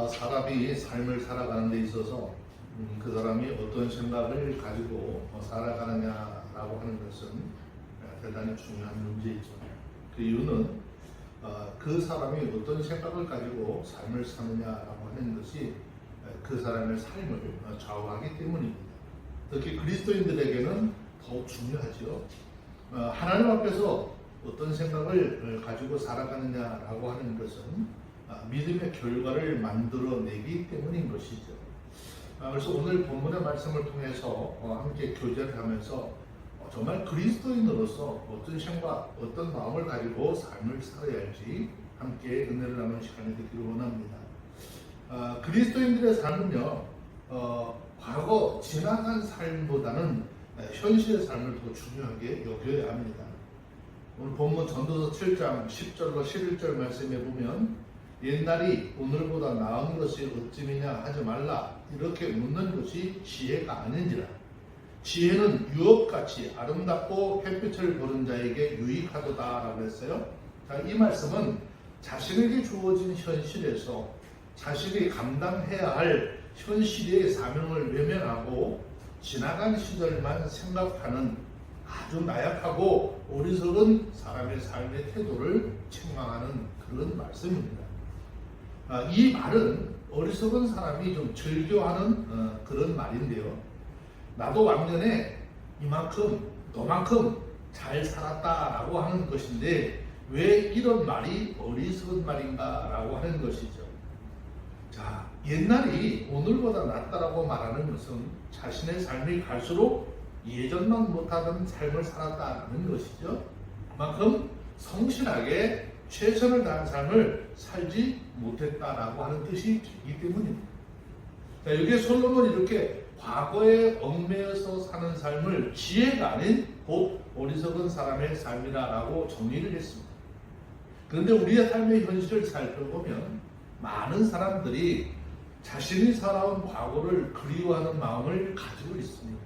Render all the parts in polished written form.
사람이 삶을 살아가는 데 있어서 그 사람이 어떤 생각을 가지고 살아가느냐라고 하는 것은 대단히 중요한 문제이죠. 그 이유는 그 사람이 어떤 생각을 가지고 삶을 사느냐라고 하는 것이 그 사람의 삶을 좌우하기 때문입니다. 특히 그리스도인들에게는 더욱 중요하죠. 하나님 앞에서 어떤 생각을 가지고 살아가느냐라고 하는 것은 믿음의 결과를 만들어내기 때문인 것이죠. 그래서 오늘 본문의 말씀을 통해서 함께 교제를 하면서 정말 그리스도인으로서 어떤 생각, 어떤 마음을 가지고 삶을 살아야 할지 함께 은혜를 나누는 시간이 되기를 원합니다. 그리스도인들의 삶은요, 과거 지나간 삶보다는 현실의 삶을 더 중요하게 여겨야 합니다. 오늘 본문 전도서 7장 10절로 11절 말씀에 보면 옛날이 오늘보다 나은 것이 어찌미냐 하지 말라 이렇게 묻는 것이 지혜가 아닌지라. 지혜는 유업같이 아름답고 햇빛을 보는 자에게 유익하도다 라고 했어요. 자, 이 말씀은 자신에게 주어진 현실에서 자신이 감당해야 할 현실의 사명을 외면하고 지나간 시절만 생각하는 아주 나약하고 어리석은 사람의 삶의 태도를 책망하는 그런 말씀입니다. 이 말은 어리석은 사람이 좀 즐겨하는 그런 말인데요. 나도 왕년에 이만큼 너만큼 잘 살았다라고 하는 것인데 왜 이런 말이 어리석은 말인가 라고 하는 것이죠. 자, 옛날이 오늘보다 낫다라고 말하는 것은 자신의 삶이 갈수록 예전만 못하던 삶을 살았다는 것이죠. 그만큼 성실하게 최선을 다한 삶을 살지 못했다라고 하는 뜻이 되기 때문입니다. 자, 여기에 솔로몬이 이렇게 과거에 얽매여서 사는 삶을 지혜가 아닌 곧 어리석은 사람의 삶이라고 정의를 했습니다. 그런데 우리의 삶의 현실을 살펴보면 많은 사람들이 자신이 살아온 과거를 그리워하는 마음을 가지고 있습니다.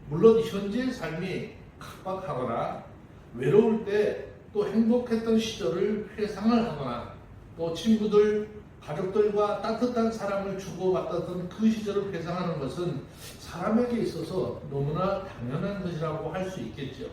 물론 현재의 삶이 각박하거나 외로울 때 또 행복했던 시절을 회상을 하거나 또 친구들, 가족들과 따뜻한 사랑을 주고받았던 그 시절을 회상하는 것은 사람에게 있어서 너무나 당연한 것이라고 할 수 있겠죠.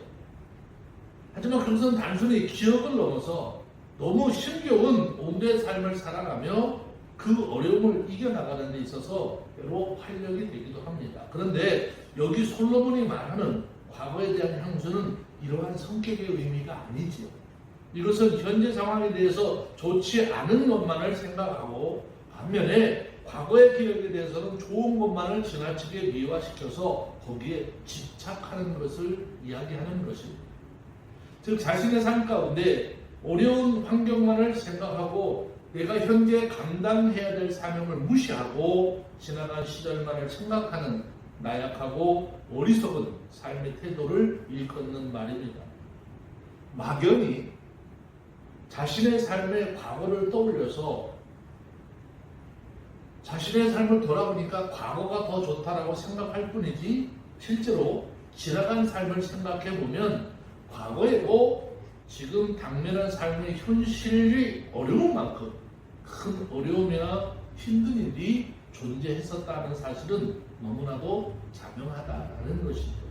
하지만 그것은 단순히 기억을 넘어서 너무 힘겨운 온대의 삶을 살아가며 그 어려움을 이겨나가는 데 있어서 때로 활력이 되기도 합니다. 그런데 여기 솔로몬이 말하는 과거에 대한 향수는 이러한 성격의 의미가 아니지요. 이것은 현재 상황에 대해서 좋지 않은 것만을 생각하고 반면에 과거의 기억에 대해서는 좋은 것만을 지나치게 미화시켜서 거기에 집착하는 것을 이야기하는 것입니다. 즉 자신의 삶 가운데 어려운 환경만을 생각하고 내가 현재 감당해야 될 사명을 무시하고 지나간 시절만을 생각하는 나약하고 어리석은 삶의 태도를 일컫는 말입니다. 막연히 자신의 삶의 과거를 떠올려서 자신의 삶을 돌아보니까 과거가 더 좋다라고 생각할 뿐이지 실제로 지나간 삶을 생각해 보면 과거에도 지금 당면한 삶의 현실이 어려운 만큼 큰 어려움이나 힘든 일이 존재했었다는 사실은 너무나도 자명하다는 것이죠.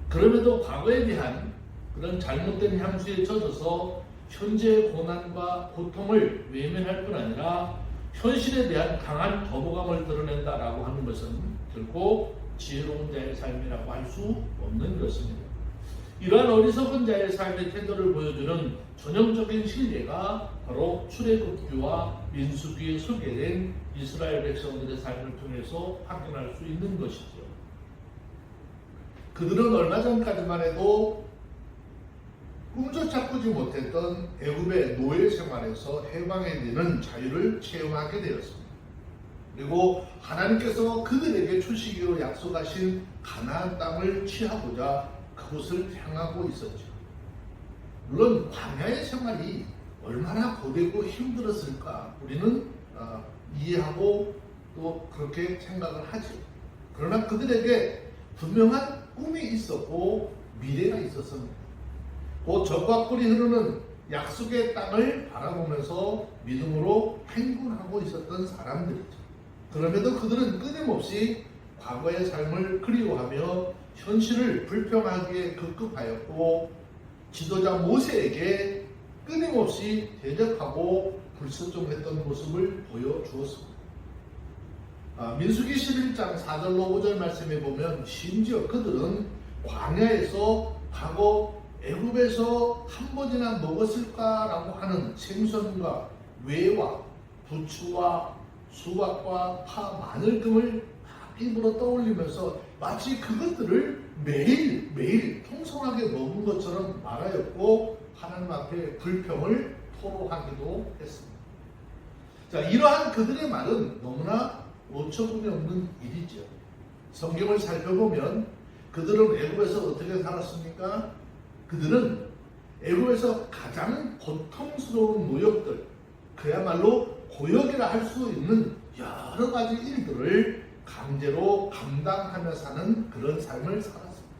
그럼에도 과거에 대한 그런 잘못된 향수에 젖어서 현재의 고난과 고통을 외면할 뿐 아니라 현실에 대한 강한 거부감을 드러낸다라고 하는 것은 결코 지혜로운 자의 삶이라고 할 수 없는 것입니다. 이러한 어리석은 자의 삶의 태도를 보여주는 전형적인 실례가 바로 출애굽기와 민수기에 소개된 이스라엘 백성들의 삶을 통해서 확인할 수 있는 것이죠. 그들은 얼마 전까지만 해도 꿈조차 꾸지 못했던 애굽의 노예 생활에서 해방에 되는 자유를 체험하게 되었습니다. 그리고 하나님께서 그들에게 주시기로 약속하신 가나안 땅을 취하고자 그곳을 향하고 있었죠. 물론 광야의 생활이 얼마나 고되고 힘들었을까 우리는 이해하고 또 그렇게 생각을 하죠. 그러나 그들에게 분명한 꿈이 있었고 미래가 있었습니다. 곧 적과 꿀이 흐르는 약속의 땅을 바라보면서 믿음으로 행군하고 있었던 사람들이죠. 그럼에도 그들은 끊임없이 과거의 삶을 그리워하며 현실을 불평하기에 급급하였고 지도자 모세에게 끊임없이 대적하고 불순종했던 모습을 보여주었습니다. 민수기 11장 4절로 5절 말씀에 보면 심지어 그들은 광야에서 과거 애굽에서 한 번이나 먹었을까라고 하는 생선과 외와 부추와 수박과 파, 마늘 등을 입으로 떠올리면서 마치 그것들을 매일 통성하게 먹은 것처럼 말하였고 하나님 앞에 불평을 토로하기도 했습니다. 자, 이러한 그들의 말은 너무나 어처구니 없는 일이죠. 성경을 살펴보면 그들은 애굽에서 어떻게 살았습니까? 그들은 애굽에서 가장 고통스러운 노역들, 그야말로 고역이라 할 수 있는 여러 가지 일들을 강제로 감당하며 사는 그런 삶을 살았습니다.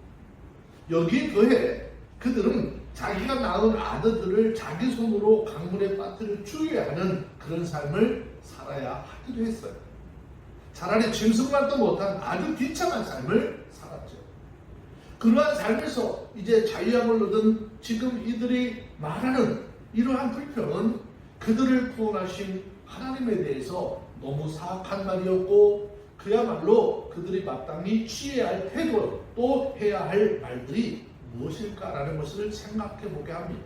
여기에 더해 그들은 자기가 낳은 아들들을 자기 손으로 강물에 빠뜨려 죽여야 하는 그런 삶을 살아야 하기도 했어요. 차라리 짐승만도 못한 아주 비참한 삶을 살았죠. 그러한 삶에서 이제 자유함을 얻은 지금 이들이 말하는 이러한 불평은 그들을 구원하신 하나님에 대해서 너무 사악한 말이었고 그야말로 그들이 마땅히 취해야 할 태도 또 해야 할 말들이 무엇일까라는 것을 생각해 보게 합니다.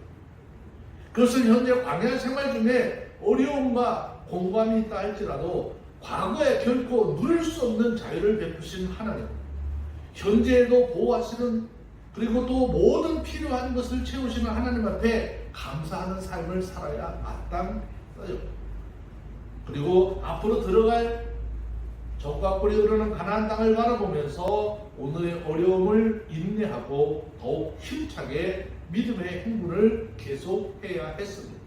그것은 현재 광야 생활 중에 어려움과 공감이 있다 할지라도 과거에 결코 누릴 수 없는 자유를 베푸신 하나님, 현재에도 보호하시는 그리고 또 모든 필요한 것을 채우시는 하나님 앞에 감사하는 삶을 살아야 마땅해요. 그리고 앞으로 들어갈 적과 꿀이 흐르는 가나안 땅을 바라보면서 오늘의 어려움을 인내하고 더욱 힘차게 믿음의 행군을 계속해야 했습니다.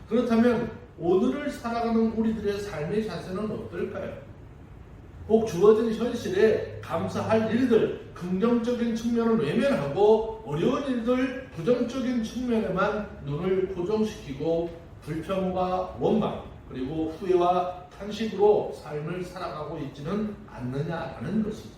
그렇다면 오늘을 살아가는 우리들의 삶의 자세는 어떨까요? 꼭 주어진 현실에 감사할 일들, 긍정적인 측면을 외면하고 어려운 일들, 부정적인 측면에만 눈을 고정시키고 불평과 원망, 그리고 후회와 탄식으로 삶을 살아가고 있지는 않느냐라는 것이죠.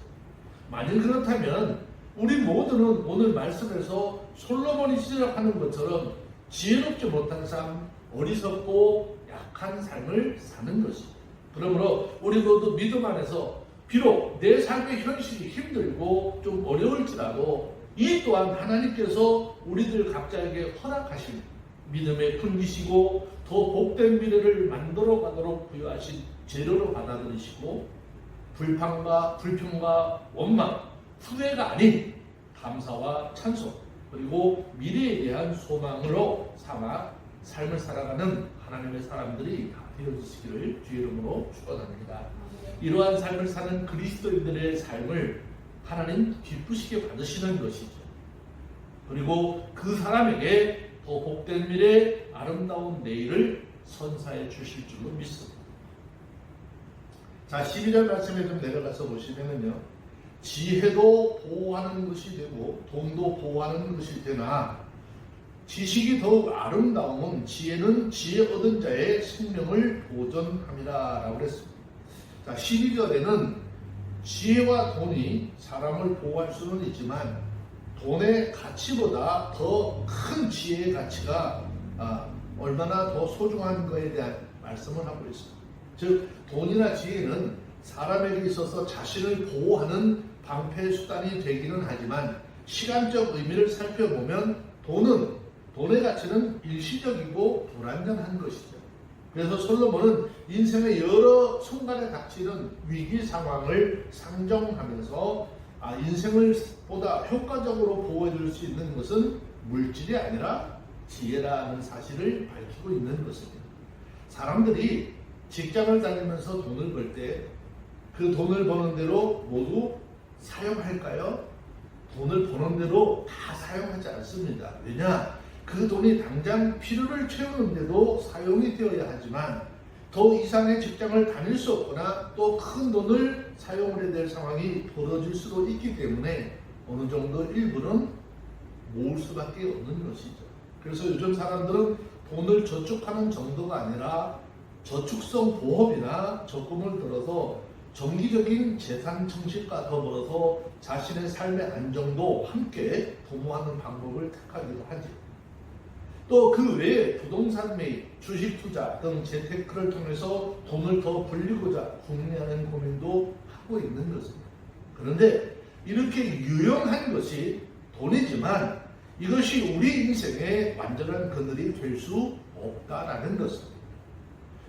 만일 그렇다면 우리 모두는 오늘 말씀에서 솔로몬이 지적하는 것처럼 지혜롭지 못한 삶, 어리석고 약한 삶을 사는 것이죠. 그러므로 우리 모두 믿음 안에서 비록 내 삶의 현실이 힘들고 좀 어려울지라도 이 또한 하나님께서 우리들 각자에게 허락하신 믿음에 품기시고 더 복된 미래를 만들어 가도록 부여하신 재료로 받아들이시고 불평과 원망, 후회가 아닌 감사와 찬송 그리고 미래에 대한 소망으로 삼아 삶을 살아가는 하나님의 사람들이 다 되어주시기를 주의 이름으로 축원합니다. 이러한 삶을 사는 그리스도인들의 삶을 하나님 기쁘시게 받으시는 것이죠. 그리고 그 사람에게 더 복된 미래, 아름다운 내일을 선사해 주실 줄로 믿습니다. 자, 12절 말씀에 좀 내려가서 보시면은요, 지혜도 보호하는 것이 되고 돈도 보호하는 것이 되나 지식이 더욱 아름다움은 지혜는 지혜 얻은 자의 생명을 보존함이라 라고 그랬습니다. 자, 12절에는 지혜와 돈이 사람을 보호할 수는 있지만 돈의 가치보다 더 큰 지혜의 가치가 얼마나 더 소중한 것에 대한 말씀을 하고 있습니다. 즉 돈이나 지혜는 사람에게 있어서 자신을 보호하는 방패 수단이 되기는 하지만 시간적 의미를 살펴보면 돈의 가치는 일시적이고 불완전한 것이죠. 그래서 솔로몬은 인생의 여러 순간에 닥치는 위기 상황을 상정하면서 인생을 보다 효과적으로 보호해줄 수 있는 것은 물질이 아니라 지혜라는 사실을 밝히고 있는 것입니다. 사람들이 직장을 다니면서 돈을 벌 때 그 돈을 버는 대로 모두 사용할까요? 돈을 버는 대로 다 사용하지 않습니다. 왜냐? 그 돈이 당장 필요를 채우는데도 사용이 되어야 하지만 더 이상의 직장을 다닐 수 없거나 또 큰 돈을 사용해야 될 상황이 벌어질 수도 있기 때문에 어느 정도 일부는 모을 수밖에 없는 것이죠. 그래서 요즘 사람들은 돈을 저축하는 정도가 아니라 저축성 보험이나 적금을 들어서 정기적인 재산 청식과 더불어서 자신의 삶의 안정도 함께 도모하는 방법을 택하기도 하지. 또 그 외에 부동산 매입, 주식 투자 등 재테크를 통해서 돈을 더 벌리고자 궁리하는 고민도 하고 있는 것입니다. 그런데 이렇게 유용한 것이 돈이지만 이것이 우리 인생의 완전한 그늘이 될 수 없다라는 것입니다.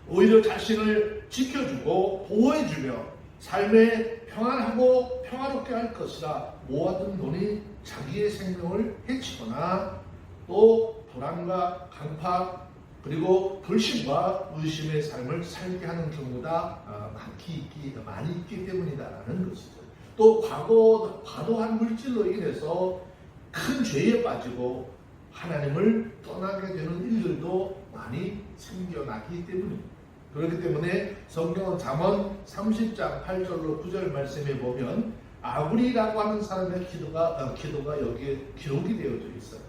오히려 자신을 지켜주고 보호해주며 삶에 평안하고 평화롭게 할 것이라 모아둔 돈이 자기의 생명을 해치거나 또 불안과 강팍 그리고 불신과 의심의 삶을 살게 하는 경우가 많이 있기 때문이다라는 것이죠. 또 과도한 물질로 인해서 큰 죄에 빠지고 하나님을 떠나게 되는 일들도 많이 생겨나기 때문입니다. 그렇기 때문에 성경은 잠언 30장 8절로 9절 말씀에 보면 아굴이라고 하는 사람의 기도가 여기에 기록이 되어져 있어요.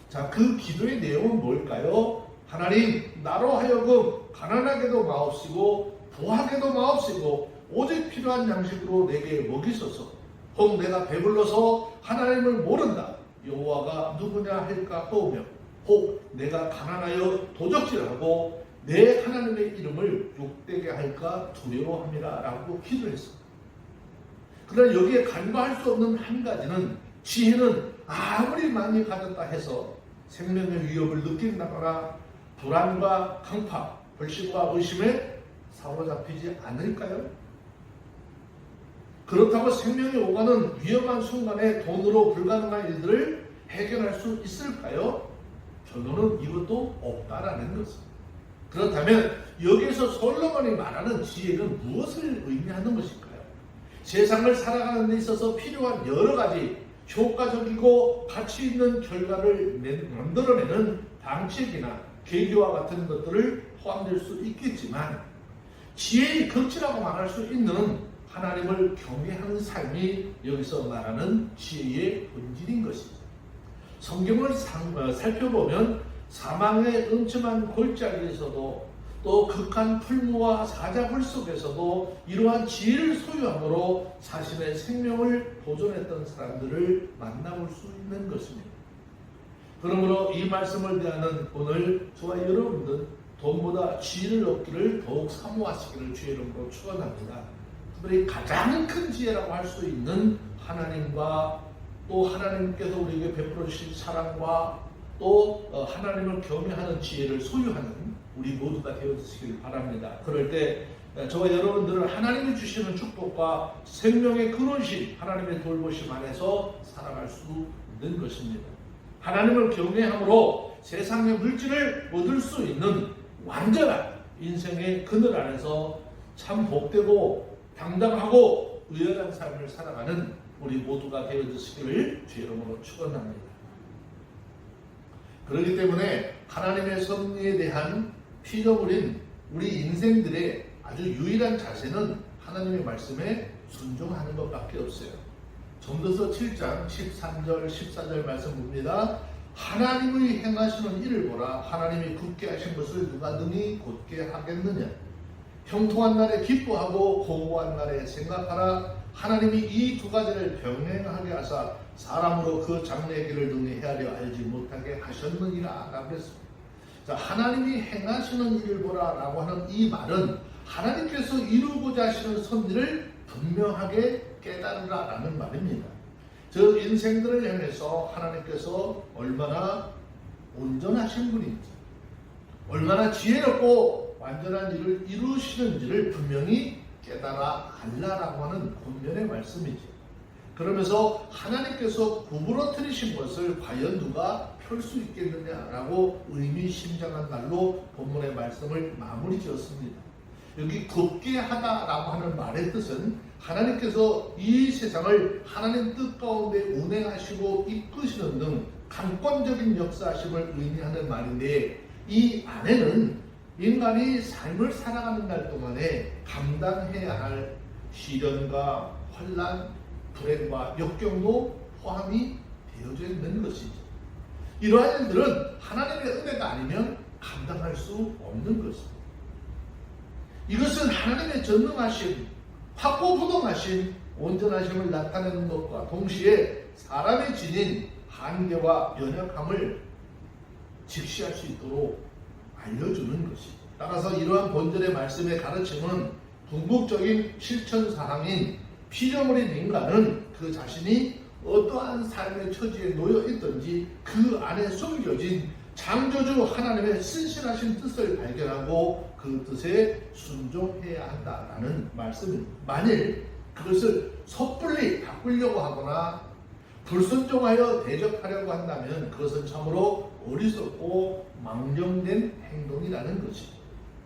자, 그 기도의 내용은 뭘까요? 하나님, 나로 하여금 가난하게도 마옵시고 부하게도 마옵시고 오직 필요한 양식으로 내게 먹이소서. 혹 내가 배불러서 하나님을 모른다. 여호와가 누구냐 할까 하오며 혹 내가 가난하여 도적질하고 내 하나님의 이름을 욕되게 할까 두려워함이라 라고 기도했습니다. 그러나 여기에 간과할 수 없는 한 가지는 지혜는 아무리 많이 가졌다 해서 생명의 위협을 느낀다거나 불안과 강팍, 불신과 의심에 사로잡히지 않을까요? 그렇다고 생명이 오가는 위험한 순간에 돈으로 불가능한 일들을 해결할 수 있을까요? 결론은 이것도 없다라는 것입니다. 그렇다면 여기에서 솔로몬이 말하는 지혜는 무엇을 의미하는 것일까요? 세상을 살아가는 데 있어서 필요한 여러 가지 효과적이고 가치 있는 결과를 만들어내는 방식이나 계기와 같은 것들을 포함될 수 있겠지만 지혜의 극치라고 말할 수 있는 하나님을 경외하는 삶이 여기서 말하는 지혜의 본질인 것이죠. 성경을 살펴보면 사망의 음침한 골짜기에서도 또 극한 풀무와 사자굴 속에서도 이러한 지혜를 소유함으로 자신의 생명을 보존했던 사람들을 만나볼 수 있는 것입니다. 그러므로 이 말씀을 대하는 오늘 저와 여러분들 돈보다 지혜를 얻기를 더욱 사모하시기를 주의 이름으로 축원합니다. 특별히 가장 큰 지혜라고 할 수 있는 하나님과 또 하나님께서 우리에게 베풀어 주신 사랑과 또 하나님을 경외하는 지혜를 소유하는 우리 모두가 되어주시길 바랍니다. 그럴 때 저와 여러분들은 하나님이 주시는 축복과 생명의 근원신 하나님의 돌보심 안에서 살아갈 수 있는 것입니다. 하나님을 경외함으로 세상의 물질을 얻을 수 있는 완전한 인생의 그늘 안에서 참 복되고 당당하고 의연한 삶을 살아가는 우리 모두가 되어주시기를 주의 이름으로 축원합니다. 그렇기 때문에 하나님의 섭리에 대한 피조물인 우리 인생들의 아주 유일한 자세는 하나님의 말씀에 순종하는 것밖에 없어요. 전도서 7장 13절 14절 말씀 봅니다. 하나님의 행하시는 일을 보라. 하나님이 굳게 하신 것을 누가 능히 곧게 하겠느냐. 형통한 날에 기뻐하고 공고한 날에 생각하라. 하나님이 이 두 가지를 병행하게 하사 사람으로 그 장래의 길을 능히 헤아려 알지 못하게 하셨느니라 라고 했습니다. 자, 하나님이 행하시는 일을 보라 라고 하는 이 말은 하나님께서 이루고자 하시는 섭리를 분명하게 깨달으라 라는 말입니다. 저 인생들을 향해서 하나님께서 얼마나 온전하신 분인지, 얼마나 지혜롭고 완전한 일을 이루시는지를 분명히 깨달아 알라라고 하는 권면의 말씀이죠. 그러면서 하나님께서 구부러뜨리신 것을 과연 누가 펼 수 있겠느냐라고 의미심장한 말로 본문의 말씀을 마무리 지었습니다. 여기 굽게 하다라고 하는 말의 뜻은 하나님께서 이 세상을 하나님 뜻 가운데 운행하시고 이끄시는 등 강권적인 역사하심을 의미하는 말인데, 이 안에는 인간이 삶을 살아가는 날 동안에 감당해야 할 시련과 환난, 불행과 역경도 포함이 되어져 있는 것이죠. 이러한 일들은 하나님의 은혜가 아니면 감당할 수 없는 것입니다. 이것은 하나님의 전능하신, 확고부동하신 온전하심을 나타내는 것과 동시에 사람이 지닌 한계와 연약함을 직시할 수 있도록 알려주는 것입니다. 따라서 이러한 본절의 말씀의 가르침은 궁극적인 실천사항인 피조물인 인간은 그 자신이 어떠한 삶의 처지에 놓여 있든지 그 안에 숨겨진 창조주 하나님의 신실하신 뜻을 발견하고 그 뜻에 순종해야 한다라는 말씀입니다. 만일 그것을 섣불리 바꾸려고 하거나 불순종하여 대적하려고 한다면 그것은 참으로 어리석고 망령된 행동이라는 것입니다.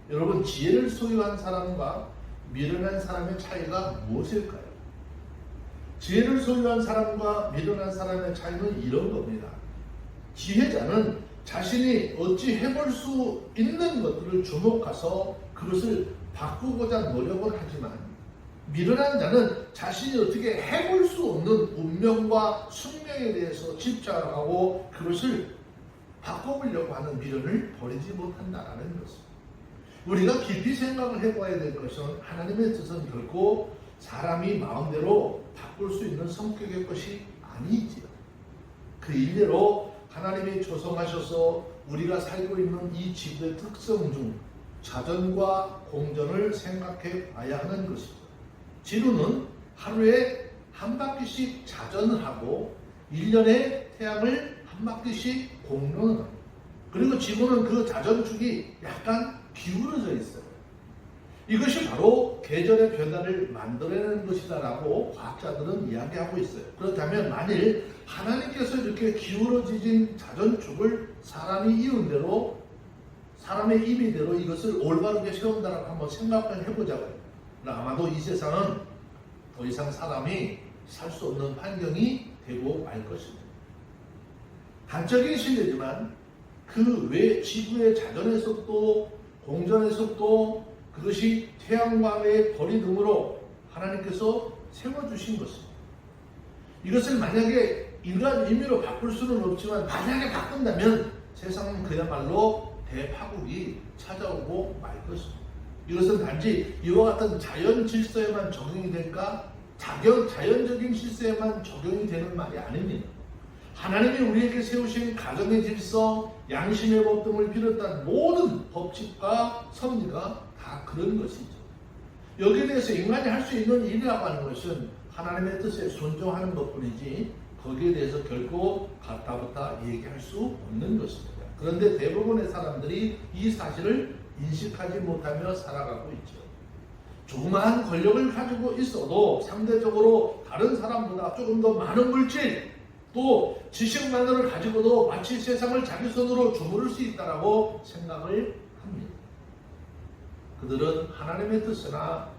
여러분, 지혜를 소유한 사람과 미련한 사람의 차이가 무엇일까요? 지혜를 소유한 사람과 미련한 사람의 차이는 이런 겁니다. 지혜자는 자신이 어찌 해볼 수 있는 것들을 주목해서 그것을 바꾸고자 노력을 하지만, 미련한 자는 자신이 어떻게 해볼 수 없는 운명과 숙명에 대해서 집착하고 그것을 바꿔보려고 하는 미련을 버리지 못한다는 것입니다. 우리가 깊이 생각을 해봐야 될 것은 하나님의 뜻은 결코 사람이 마음대로 바꿀 수 있는 성격의 것이 아니지요. 그 일례로 하나님이 조성하셔서 우리가 살고 있는 이 지구의 특성 중 자전과 공전을 생각해 봐야 하는 것이죠. 지구는 하루에 한 바퀴씩 자전을 하고 1년에 태양을 한 바퀴씩 공전을 합니다. 그리고 지구는 그 자전축이 약간 기울어져 있어요. 이것이 바로 계절의 변화를 만들어내는 것이다라고 과학자들은 이야기하고 있어요. 그렇다면 만일 하나님께서 이렇게 기울어진 자전축을 사람이 이은 대로, 사람의 임의대로 이것을 올바르게 세운다라고 한번 생각을 해보자고요. 아마도 이 세상은 더 이상 사람이 살 수 없는 환경이 되고 말 것입니다. 단적인 실례지만 그 외 지구의 자전의 속도, 공전의 속도, 그것이 태양광의 거리 등으로 하나님께서 세워주신 것입니다. 이것을 만약에 인간 임의로 바꿀 수는 없지만 만약에 바꾼다면 세상은 그야말로 대파국이 찾아오고 말 것입니다. 이것은 단지 이와 같은 자연 질서에만 적용이 될까? 자연적인 질서에만 적용이 되는 말이 아닙니다. 하나님이 우리에게 세우신 가정의 질서, 양심의 법 등을 비롯한 모든 법칙과 섭리가 다 그런 것이죠. 여기에 대해서 인간이 할 수 있는 일이라고 하는 것은 하나님의 뜻에 순종하는 것뿐이지 거기에 대해서 결코 가타부타 얘기할 수 없는 것입니다. 그런데 대부분의 사람들이 이 사실을 인식하지 못하며 살아가고 있죠. 조그마한 권력을 가지고 있어도 상대적으로 다른 사람보다 조금 더 많은 물질, 또 지식만을 가지고도 마치 세상을 자기 손으로 주무를 수 있다라고 생각을 합니다. 그들은 하나님의 뜻이나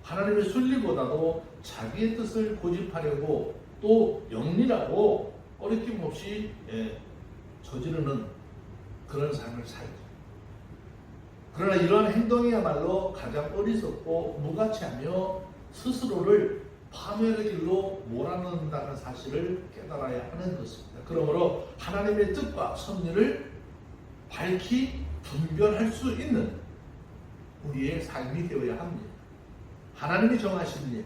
하나님의 순리보다도 자기의 뜻을 고집하려고 또 영리라고 꺼리낌 없이 저지르는 그런 삶을 살죠. 그러나 이러한 행동이야말로 가장 어리석고 무가치하며 스스로를 파멸의 길로 몰아넣는다는 사실을 깨달아야 하는 것입니다. 그러므로 하나님의 뜻과 섭리를 밝히 분별할 수 있는 우리의 삶이 되어야 합니다. 하나님이 정하신 일,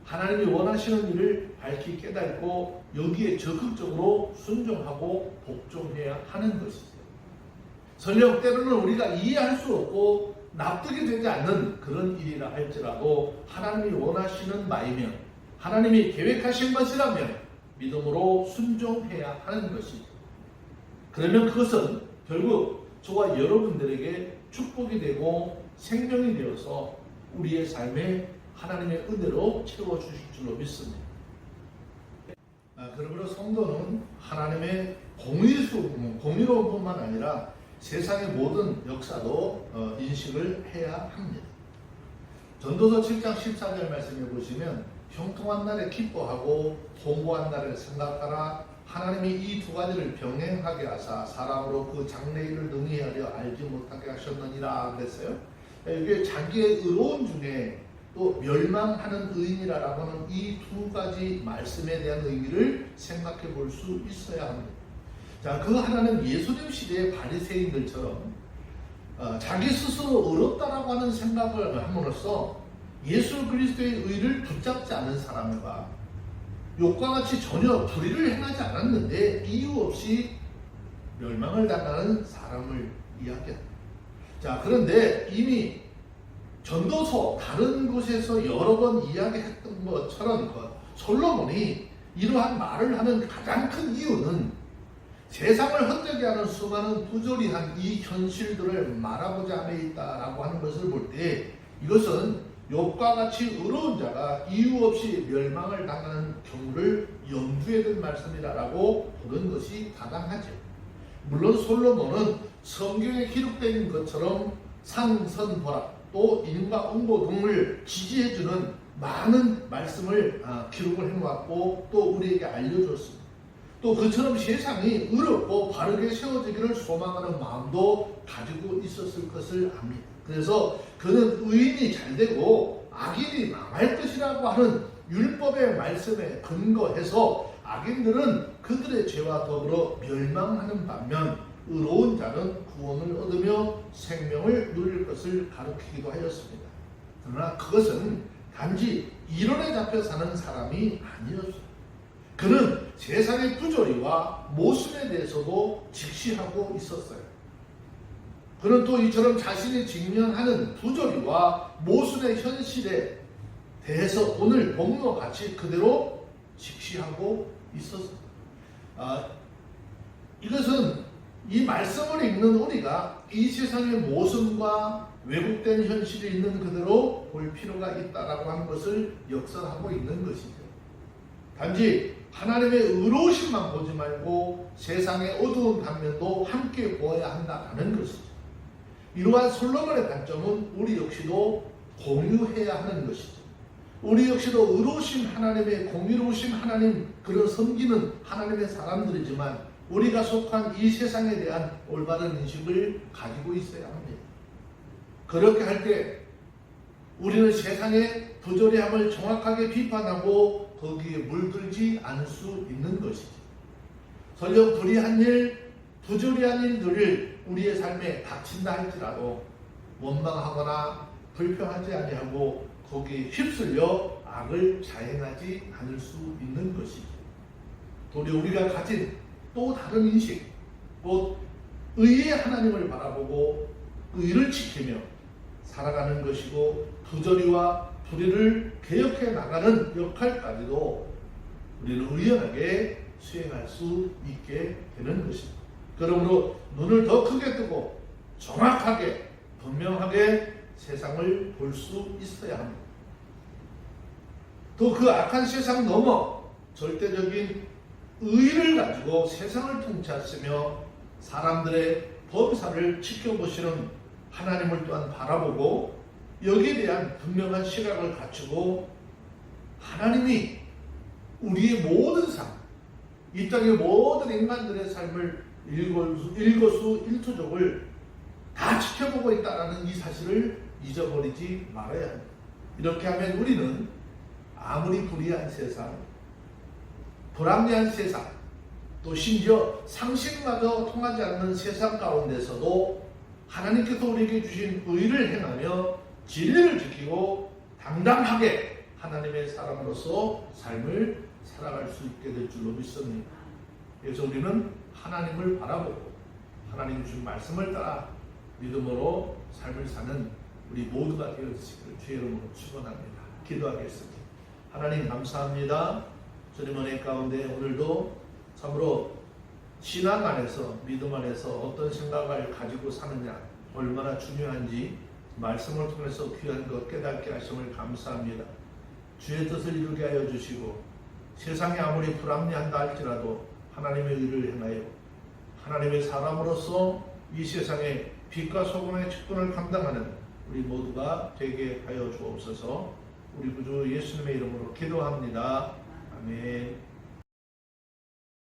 하나님이 원하시는 일을 밝히 깨닫고 여기에 적극적으로 순종하고 복종해야 하는 것이죠. 설령 때로는 우리가 이해할 수 없고 납득이 되지 않는 그런 일이라 할지라도 하나님이 원하시는 바이면, 하나님이 계획하신 것이라면 믿음으로 순종해야 하는 것이죠. 그러면 그것은 결국 저와 여러분들에게 축복이 되고 생명이 되어서 우리의 삶에 하나님의 은혜로 채워주실 줄로 믿습니다. 그러므로 성도는 하나님의 공의로운 뿐만 아니라 세상의 모든 역사도 인식을 해야 합니다. 전도서 7장 14절 말씀해 보시면 형통한 날에 기뻐하고 통고한 날에 생각하라. 하나님이 이 두 가지를 병행하게 하사 사람으로 그 장래일을 능히 하려 알지 못하게 하셨느니라 그랬어요. 이게 자기의 의로운 중에 또 멸망하는 의인이라고 하는 이 두 가지 말씀에 대한 의미를 생각해 볼 수 있어야 합니다. 자, 그 하나는 예수님 시대의 바리새인들처럼 자기 스스로 어렵다라고 하는 생각을 함으로써 예수 그리스도의 의를 붙잡지 않은 사람과 욕과 같이 전혀 불의를 행하지 않았는데 이유 없이 멸망을 당하는 사람을 이야기합니다. 자, 그런데 이미 전도서 다른 곳에서 여러 번 이야기했던 것처럼 솔로몬이 이러한 말을 하는 가장 큰 이유는 세상을 헛되게 하는 수많은 부조리한 이 현실들을 말하고자 함에 있다라고 하는 것을 볼 때 이것은 욥과 같이 의로운 자가 이유 없이 멸망을 당하는 경우를 염두에 둔 말씀이라고 보는 것이 타당하죠. 물론 솔로몬은 성경에 기록된 것처럼 상선벌악 또 인과 응보 등을 지지해주는 많은 말씀을 기록을 해놓았고 또 우리에게 알려줬습니다. 또 그처럼 세상이 의롭고 바르게 세워지기를 소망하는 마음도 가지고 있었을 것을 압니다. 그래서 그는 의인이 잘되고 악인이 망할 것이라고 하는 율법의 말씀에 근거해서 악인들은 그들의 죄와 더불어 멸망하는 반면 의로운 자는 구원을 얻으며 생명을 누릴 것을 가르치기도 하였습니다. 그러나 그것은 단지 이론에 잡혀 사는 사람이 아니었습니다. 그는 세상의 부조리와 모순에 대해서도 직시하고 있었어요. 그는 또 이처럼 자신이 직면하는 부조리와 모순의 현실에 대해서 오늘 본문과 같이 그대로 직시하고 있었습니다. 이것은 이 말씀을 읽는 우리가 이 세상의 모순과 왜곡된 현실이 있는 그대로 볼 필요가 있다라고 하는 것을 역설하고 있는 것이죠. 단지 하나님의 의로우심만 보지 말고 세상의 어두운 단면도 함께 보아야 한다는 것이죠. 이러한 솔로몬의 관점은 우리 역시도 공유해야 하는 것이죠. 우리 역시도 의로우신 하나님의 공의로우신 하나님, 그를 섬기는 하나님의 사람들이지만 우리가 속한 이 세상에 대한 올바른 인식을 가지고 있어야 합니다. 그렇게 할 때 우리는 세상의 부조리함을 정확하게 비판하고 거기에 물들지 않을 수 있는 것이죠. 설령 불의한 일, 부조리한 일들을 우리의 삶에 닥친다 할지라도 원망하거나 불평하지 아니하고 거기에 휩쓸려 악을 자행하지 않을 수 있는 것이죠. 도리어 우리가 가진 또 다른 인식, 곧 의의 하나님을 바라보고 의를 지키며 살아가는 것이고 부조리와 불의를 개혁해 나가는 역할까지도 우리는 의연하게 수행할 수 있게 되는 것입니다. 그러므로 눈을 더 크게 뜨고 정확하게 분명하게 세상을 볼 수 있어야 합니다. 또 그 악한 세상 넘어 절대적인 의를 가지고 세상을 통치하시며 사람들의 범사를 지켜보시는 하나님을 또한 바라보고 여기에 대한 분명한 시각을 갖추고 하나님이 우리의 모든 삶, 이 땅의 모든 인간들의 삶을 일거수일투족을 다 지켜보고 있다는 이 사실을 잊어버리지 말아야 합니다. 이렇게 하면 우리는 아무리 불의한 세상, 불합리한 세상, 또 심지어 상식마저 통하지 않는 세상 가운데서도 하나님께서 우리에게 주신 의를 행하며 진리를 지키고 당당하게 하나님의 사람으로서 삶을 살아갈 수 있게 될 줄로 믿습니다. 그래서 우리는 하나님을 바라보고 하나님 주신 말씀을 따라 믿음으로 삶을 사는 우리 모두가 되어주시기를 주의 이름으로 축원합니다. 기도하겠습니다. 하나님 감사합니다. 주님 은혜 가운데 오늘도 참으로 신앙 안에서 믿음 안에서 어떤 생각을 가지고 사느냐 얼마나 중요한지 말씀을 통해서 귀한 것 깨닫게 하심을 감사합니다. 주의 뜻을 이루게 하여 주시고 세상이 아무리 불합리한다 할지라도 하나님의 의를 행하여 하나님의 사람으로서 이 세상에 빛과 소금의 직분을 감당하는 우리 모두가 되게 하여 주옵소서. 우리 구주 예수님의 이름으로 기도합니다. 아멘.